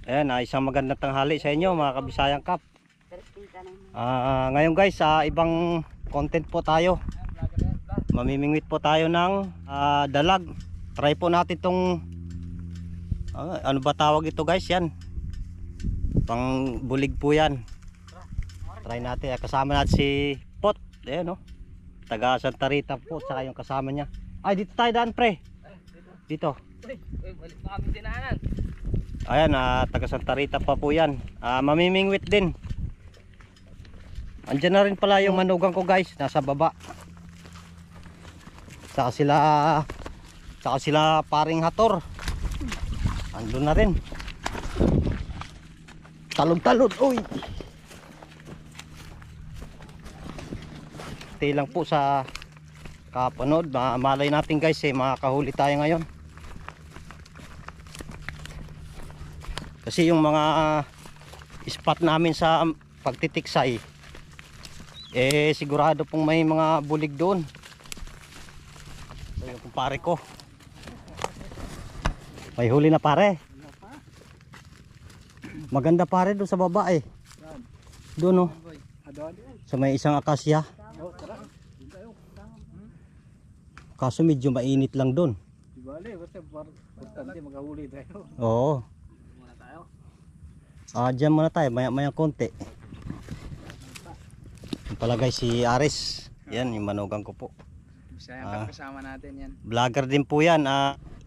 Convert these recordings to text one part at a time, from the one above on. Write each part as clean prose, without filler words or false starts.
Ayan, isang magandang tanghali sa inyo mga kabisayang kap. Ngayon guys, ibang content po tayo. Mamimingwit po tayo ng dalag. Try po natin tong ano ba tawag ito guys, yan. Pang bulig po yan. Try natin. Kasama natin si Pot. Ayan o. Taga Santa Rita po, saka yung kasama niya. Ay, dito tayo daan pre. Dito. Balik pa kami dinanan. Ayan, taga Santa Rita pa po yan. Mamimingwit din. Andyan na rin pala yung manugang ko guys, nasa baba. Saka sila paring Hator. Andun na rin. Talon-talon, uy. Stay lang po sa kapanood. Malay natin guys, makakahuli tayo ngayon. Kasi yung mga spot namin sa pagtitiksay, sigurado pong may mga bulig doon. So yung kumpare ko, may huli na pare. Maganda pare doon sa baba doon sa may isang akasya. Kaso medyo mainit lang doon. Oo. Diyan muna tayo, maya konti. Yung pala guys, si Aris. Yan, yung manugang ko po. Kasama natin yan. Vlogger din po yan.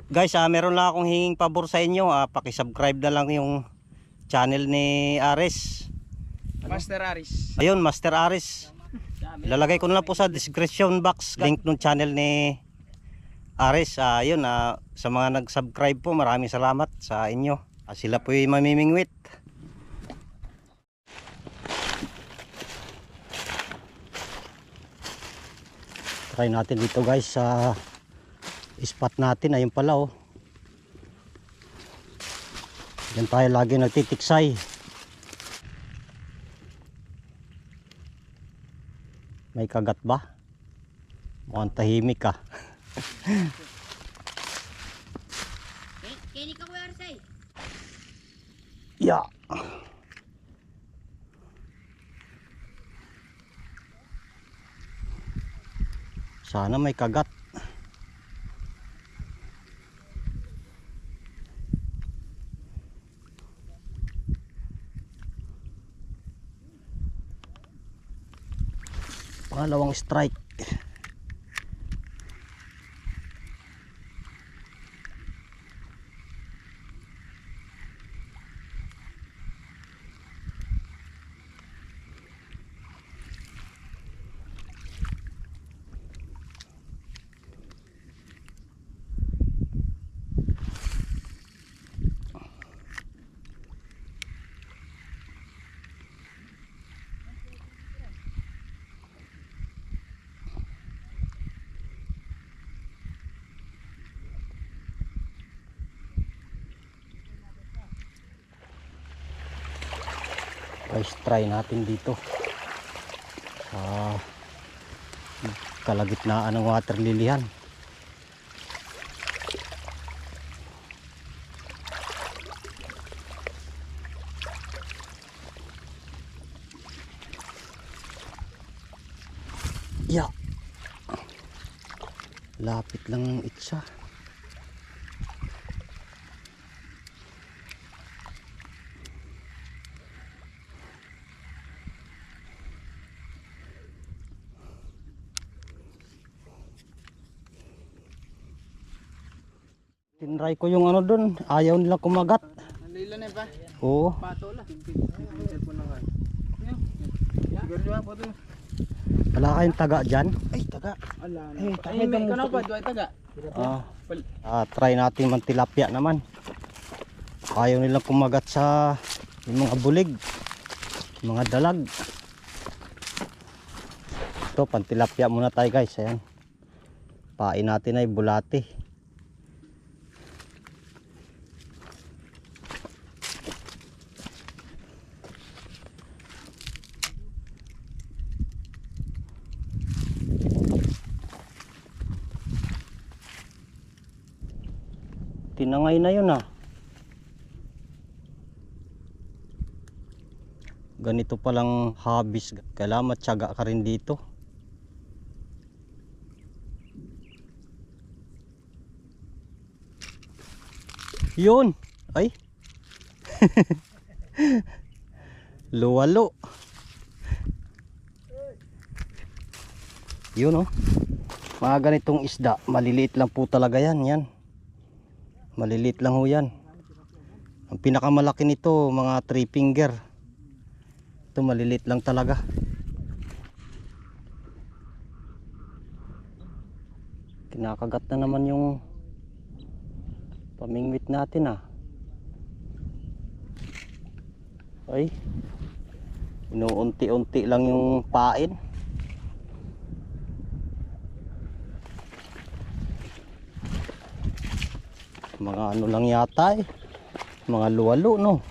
Guys, meron lang akong hinging pabor sa inyo. Pakisubscribe na lang yung channel ni Aris. Master Aris. Ayun, Master Aris. Ilalagay ko na lang po sa description box link ng channel ni Aris. Ayun, sa mga nag-subscribe po, maraming salamat sa inyo. Sila po yung mamimingwit. Try natin dito guys sa spot natin. Ayun pala Diyan tayo lagi nagtitiksay. May kagat ba? Mukhang tahimik ka. Kini ka kuya Arsay. Yeah. Sana may kagat. Pangalawang strike. Guys, try natin dito sa kalagitnaan ng water lilihan. Yeah. Lapit lang ng itsa. Tinry ko yung ano doon, ayaw nila kumagat. Nalila na pa. Oo. Pato lang. Cellphone lang. Wala kayong taga dyan? Ay, taga. Ay, may kano pa, duay taga. Try natin mantilapia naman. Ayaw nilang kumagat sa yung mga bulig, mga dalag. Ito, pantilapia muna tayo guys. Ayan. Pain natin ay bulati. Tinangay na yun ah. ganito palang hobbies, kailangan matyaga ka rin dito. Yun, ay luwalo. Yun oh, mga ganitong isda, maliliit lang po talaga yan. Yan, maliliit lang ho yan. Ang pinakamalaki nito mga 3 finger. Ito maliliit lang talaga. Kinakagat na naman yung pamingwit natin ah. Ay, inuunti-unti lang yung pain. Mga ano lang yata eh, mga luwalo no.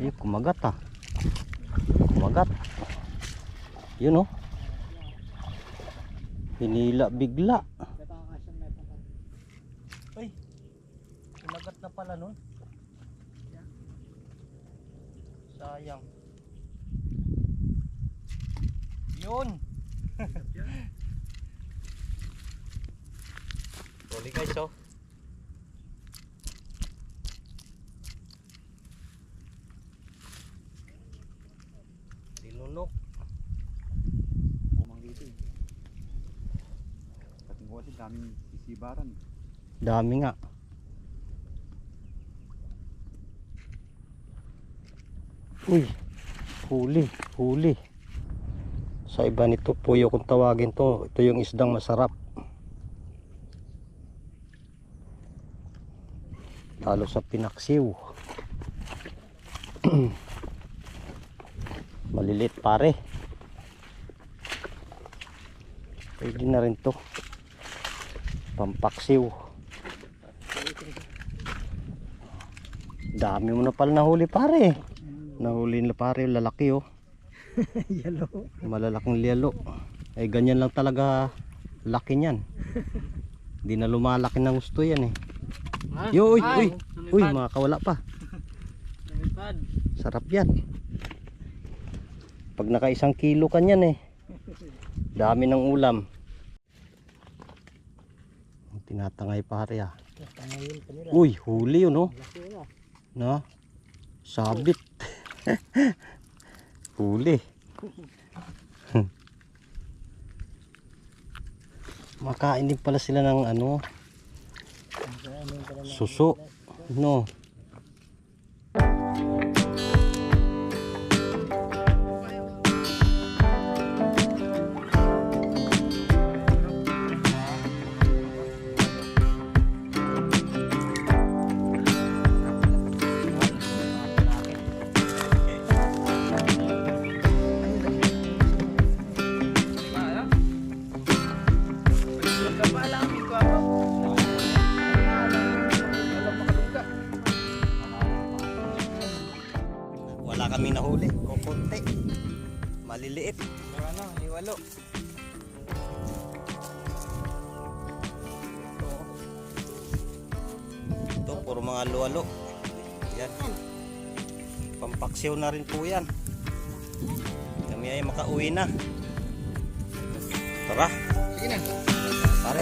Ay, kumagat ah. Kumagat. Yun oh, hinila bigla. Ay, kumagat na pala nun. Sayang. Yun. Huli guys oh. Dinunok. Umang dito eh. Kating ko kasi daming sisibaran. Dami nga. Uy, huli. Sa iba nito puyo kung tawagin to. Ito yung isdang masarap. Talo sa pinaksiw. Malilit pare. Pwede na rin to. Pampaksiw. Dami mo na pala nahuli pare. Nahuli na pare yung lalaki oh. Yellow. Malalaking liyalo. Ay ganyan lang talaga laki niyan. Hindi na lumalaki ng gusto yan eh. Yo, uy, makakawala pa. Lumipad. Sarap yan. Pag naka 1 kilo ka niyan eh. Dami ng ulam. Tinatangay pare ah. Uy, huli yun oh. Na, sabit. Huli. Makain din pala sila ng ano, suso no. Wala kami nahuli, kukunti. Maliliit. Ano, liwalo. Ito, puro mga luwalo. Yan. Pampaksiw na rin po yan. Kami ay makauwi na. Tara. Sige na. Pare.